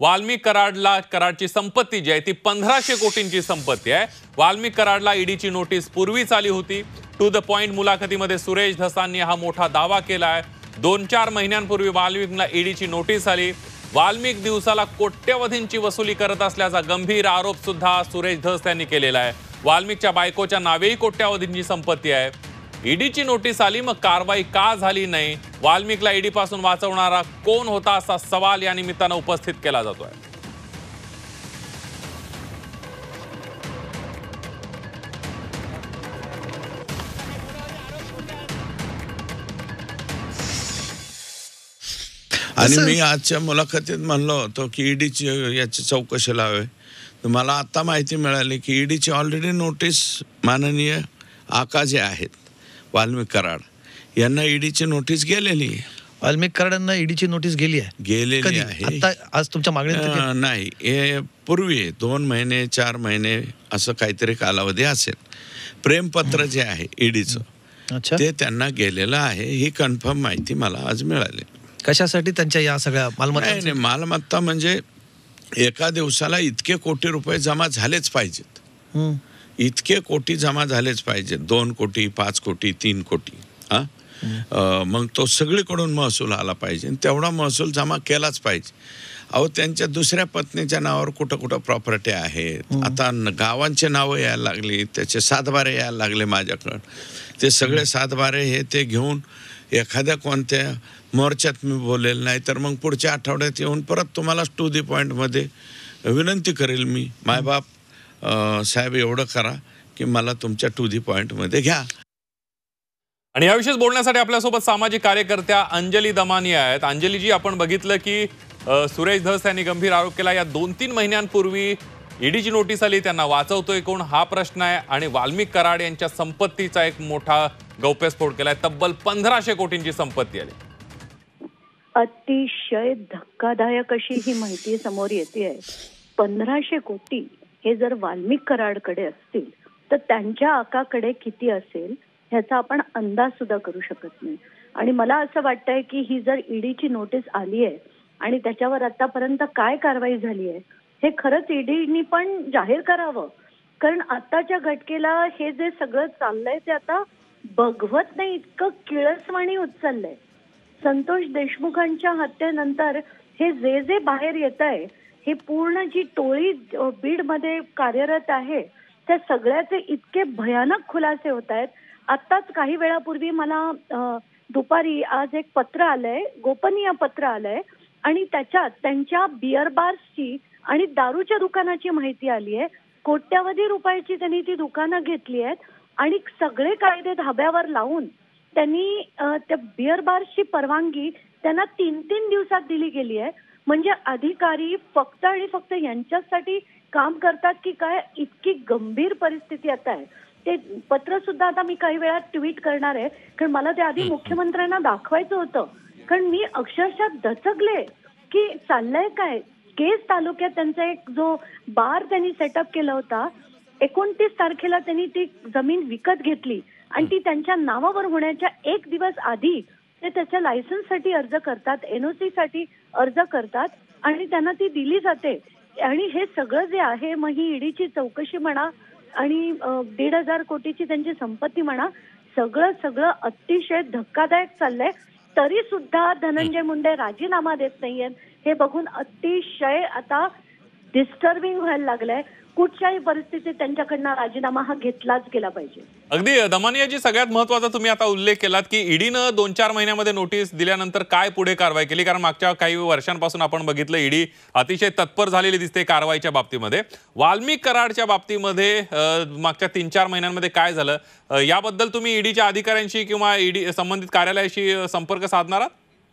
वाल्मिक कराडची संपत्ती जी आहे ती 1500 कोटींची संपत्ती आहे। वाल्मिक कराडला ईडीची नोटीस पूर्वीच आली होती। टू द पॉइंट मुलाखतीमध्ये सुरेश धसांनी हा मोठा दावा केला आहे। 2-4 महिन्यांपूर्वी वाल्मिकला ईडीची नोटीस आली। वाल्मिक दिवसाला कोट्यवधींची वसुली करत असल्याचा गंभीर आरोप सुद्धा सुरेश धस यांनी केलेला आहे। वाल्मिकच्या बायकोच्या नावेही कोट्यवधींची संपत्ती आहे। ईडीची नोटीस आली, मग कारवाई का झाली नाही? वाल्मिकला ईडी पासून वाचवणारा कोण होता असा सवाल या निमित्तानं उपस्थित केला जातोय। आणि मी आजच्या मुलाखतीत म्हणलो होतो की ईडीची याची चौकशी लावे, तर मला आता माहिती मिळाली की ईडीची ऑलरेडी नोटीस माननीय आका जे आहेत वाल्मिक कराड यांना ईडीची नोटीस गेलेली आहे। वाल्मिक कराडांना ईडीची नोटीस गेलेली आहे। आता आज तुमच्या मागणीत नाही, हे पूर्वी 2 महिने 4 महिने असं काहीतरी कालावधी असेल। प्रेमपत्र जे आहे ईडीचं ते त्यांना गेलेलं आहे, ही कन्फर्म माहिती मला आज मिळाली। कशासाठी? त्यांच्या या सगळ्या मालमत्ता? नाही, मालमत्ता म्हणजे एका दिवसाला इतके कोटी रुपये जमा झालेच पाहिजेत, इतके कोटी जमा झालेच पाहिजेत, 2 कोटी 5 कोटी 3 कोटी मग तो सगळीकडून महसूल आला पाहिजे, तेवढा महसूल जमा केलाच पाहिजे। अहो, त्यांच्या दुसऱ्या पत्नीच्या नावावर कुठं कुठं प्रॉपर्टी आहेत, आता गावांचे नावं यायला लागली, त्याचे सातबारे यायला लागले माझ्याकडं। ते सगळे सातबारे हे ते घेऊन एखाद्या कोणत्या मोर्चात मी बोलेल, नाही तर मग पुढच्या आठवड्यात येऊन परत तुम्हाला टू दी पॉईंटमध्ये विनंती करेल मी, मायबाप साहेब एवढं करा की मला तुमच्या टू दी पॉईंटमध्ये घ्या। आणि याविषयीच बोलण्यासाठी आपल्यासोबत सामाजिक कार्यकर्त्या अंजली दमानी आहेत। अंजलीजी, आपण बघितलं की सुरेश धस यांनी गंभीर आरोप केला, या 2-3 महिन्यांपूर्वी ईडीची नोटीस आली, त्यांना वाचवतोय कोण हा प्रश्न आहे। आणि वाल्मिक कराड यांच्या संपत्तीचा एक मोठा गौप्यस्फोट केलाय, तब्बल 1500 कोटींची संपत्ती आली। अतिशय धक्कादायक अशी ही माहिती समोर येते। 1500 कोटी हे जर वाल्मिक कराडकडे असतील तर त्यांच्या आकाकडे किती असेल ह्याचा आपण अंदाज सुद्धा करू शकत नाही। आणि मला असं वाटतंय की ही जर ईडीची नोटीस आली आहे आणि त्याच्यावर आतापर्यंत काय कारवाई झाली आहे हे खरंच ईडीनी पण जाहीर करावं, कारण आताच्या घटकेला हे जे सगळं चाललंय ते आता बघवत नाही, इतकं किळसवाणी उचललंय। संतोष देशमुखांच्या हत्येनंतर हे जे बाहेर येत आहे, हे पूर्ण जी टोळी बीडमध्ये कार्यरत आहे त्या सगळ्याचे इतके भयानक खुलासे होत आहेत। आत्ताच काही वेळापूर्वी मला दुपारी आज एक पत्र आलंय, गोपनीय पत्र आलंय, आणि त्याच्यात त्यांच्या बिअर बार्सची आणि दारूच्या दुकानाची माहिती आली आहे। कोट्यवधी रुपयाची त्यांनी ती दुकानं घेतली आहेत आणि सगळे कायदे धाब्यावर लावून त्यांनी त्या बिअर बार्सची परवानगी त्यांना 3-3 दिवसात दिली गेली आहे। म्हणजे अधिकारी फक्त आणि फक्त यांच्यासाठी काम करतात की काय, इतकी गंभीर परिस्थिती आता आहे। ते पत्र सुद्धा आता मी काही वेळात ट्विट करणार आहे, कारण मला ते आधी मुख्यमंत्र्यांना दाखवायचं होतं, कारण मी अक्षरशः दचकले की चाललंय काय। केस तालुक्यात त्यांचा एक जो बार त्यांनी सेटअप केला होता, 29 तारखेला त्यांनी ती जमीन विकत घेतली आणि ती त्यांच्या नावावर होण्याच्या 1 दिवस आधी ते त्याच्या लायसन्ससाठी अर्ज करतात, एनओसी साठी अर्ज करतात आणि त्यांना ती दिली जाते। आणि हे सगळं जे आहे, मग ही ईडीची चौकशी म्हणा आणि 1,500 कोटीची त्यांची संपत्ती म्हणा, सगळं अतिशय धक्कादायक चाललंय। तरी सुद्धा धनंजय मुंडे राजीनामा देत नाहीयेत, हे बघून अतिशय आता डिस्टर्बिंग व्हायला लागलंय। कुठच्याही परिस्थितीत त्यांच्याकडनं राजीनामा हा घेतलाच गेला पाहिजे। अगदी दमानियाजी, सगळ्यात महत्त्वाचा तुम्ही आता उल्लेख केलात की ईडीनं 2-4 महिन्यामध्ये नोटीस दिल्यानंतर काय पुढे कारवाई केली, कारण मागच्या काही वर्षांपासून आपण बघितलं ईडी अतिशय तत्पर झालेली दिसते कारवाईच्या बाबतीमध्ये। वाल्मिक कराडच्या बाबतीमध्ये मागच्या 3-4 महिन्यांमध्ये काय झालं, याबद्दल तुम्ही ईडीच्या अधिकाऱ्यांशी किंवा ईडी संबंधित कार्यालयाशी संपर्क साधणार आहात?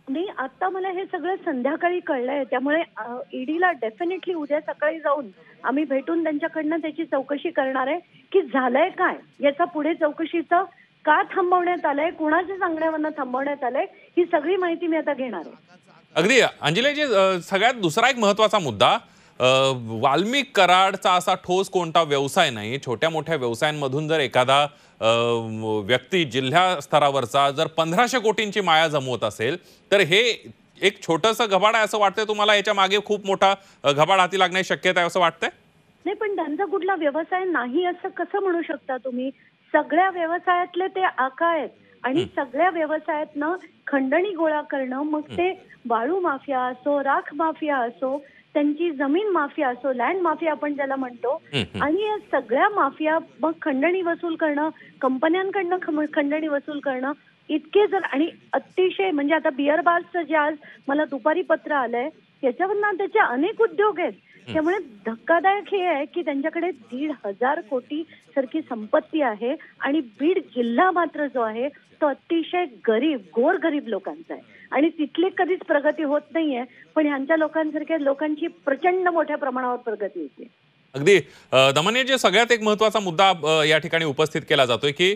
नाही, आता मला हे सगळं संध्याकाळी कळलंय, त्यामुळे ईडीला डेफिनेटली उद्या सकाळी जाऊन आम्ही भेटून त्यांच्याकडनं त्याची चौकशी करणार आहे की झालंय काय, याचा पुढे चौकशीचं का थांबवण्यात आलंय, कुणाच्या सांगण्यावरनं थांबवण्यात आलंय, ही सगळी माहिती मी आता घेणार आहे। अगदी अंजलीजी, सगळ्यात दुसरा एक महत्त्वाचा मुद्दा, वाल्मिक कराडचा असा ठोस कोणता व्यवसाय नाही, छोट्या मोठ्या व्यवसायांमधून जर एखादा व्यक्ती जिल्हा स्तरावरचा जर 1500 कोटींची माया जमवत असेल तर हे एक छोटंसं घबाड आहे असं वाटतंय तुम्हाला? याच्या मागे खूप मोठा घबाड हाती लागण्याची शक्यता आहे असं वाटतंय? नाही, पण त्यांचा कुठला व्यवसाय नाही असं कसं म्हणू शकता तुम्ही? सगळ्या व्यवसायातले ते आका आहेत आणि सगळ्या व्यवसायातनं खंडणी गोळा करणं, मग ते वाळू माफिया असो, राख माफिया असो, त्यांची जमीन माफिया असो, लँड माफिया आपण ज्याला म्हणतो, आणि या सगळ्या माफिया मग खंडणी वसूल करणं, कंपन्यांकडनं खंडणी वसूल करणं, इतके जर, आणि अतिशय म्हणजे आता बिअर बार्सचं जे आज मला दुपारी पत्र आलंय त्याच्यावरनं त्याचे अनेक उद्योग आहेत. त्यामुळे धक्कादायक हे आहे की त्यांच्याकडे 1,500 कोटी सारखी संपत्ती आहे आणि बीड जिल्हा मात्र जो आहे तो अतिशय गरीब, गोरगरीब लोकांचा आहे आणि तिथली कधीच प्रगती होत नाहीये, पण ह्यांच्या लोकांसारख्या लोकांची प्रचंड मोठ्या प्रमाणावर प्रगती होते. अगदी दमनजी, सगळ्यात एक महत्वाचा मुद्दा या ठिकाणी उपस्थित केला जातोय की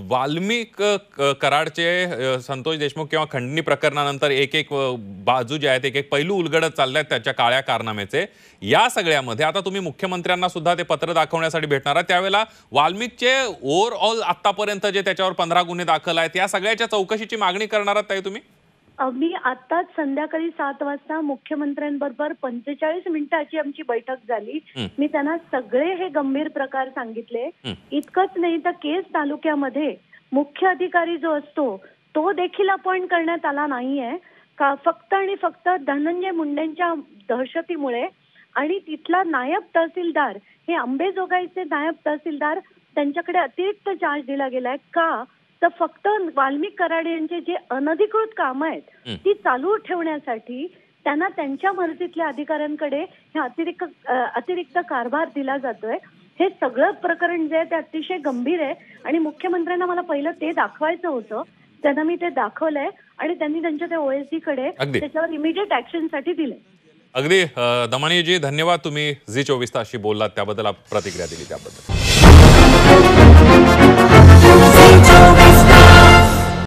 वाल्मिक कराडचे संतोष देशमुख किंवा खंडणी प्रकरणानंतर एक एक बाजू जे आहेत, एक एक पैलू उलगडत चालल्यात त्याच्या काळ्या कारनाम्याचे. या सगळ्यामध्ये आता तुम्ही मुख्यमंत्र्यांना सुद्धा ते पत्र दाखवण्यासाठी भेटणार आहात, त्यावेळेला वाल्मिकचे ओव्हरऑल आतापर्यंत जे त्याच्यावर 15 गुन्हे दाखल आहेत या सगळ्याच्या चौकशीची मागणी करणार आहात ताई तुम्ही? मी आताच संध्याकाळी 7 वाजता मुख्यमंत्र्यांबरोबर 45 मिनिटाची आमची बैठक झाली. मी त्यांना सगळे हे गंभीर प्रकार सांगितले. इतकंच नाही तर केस तालुक्यामध्ये मुख्य अधिकारी जो असतो तो देखील अपॉइंट करण्यात आला नाहीये का, फक्त आणि फक्त धनंजय मुंडेंच्या दहशतीमुळे. आणि तिथला नायब तहसीलदार, हे अंबेजोगाईचे नायब तहसीलदार, त्यांच्याकडे अतिरिक्त चार्ज दिला गेलाय का, तर फक्त वाल्मिक कराड यांचे जे अनधिकृत कामं आहेत ती चालू ठेवण्यासाठी त्यांना त्यांच्या मर्जीतल्या अधिकाऱ्यांकडे हे अतिरिक्त कारभार दिला जातोय. हे सगळं प्रकरण जे आहे ते अतिशय गंभीर आहे आणि मुख्यमंत्र्यांना मला पहिलं ते दाखवायचं होतं. त्यांना मी ते दाखवलंय आणि त्यांनी त्यांच्या त्या OSD कडे त्याच्यावर इमिडिएट ऍक्शनसाठी दिले. अगदी दमनजी, धन्यवाद. तुम्ही झी 24 तासशी बोललात त्याबद्दल, प्रतिक्रिया दिली त्याबद्दल.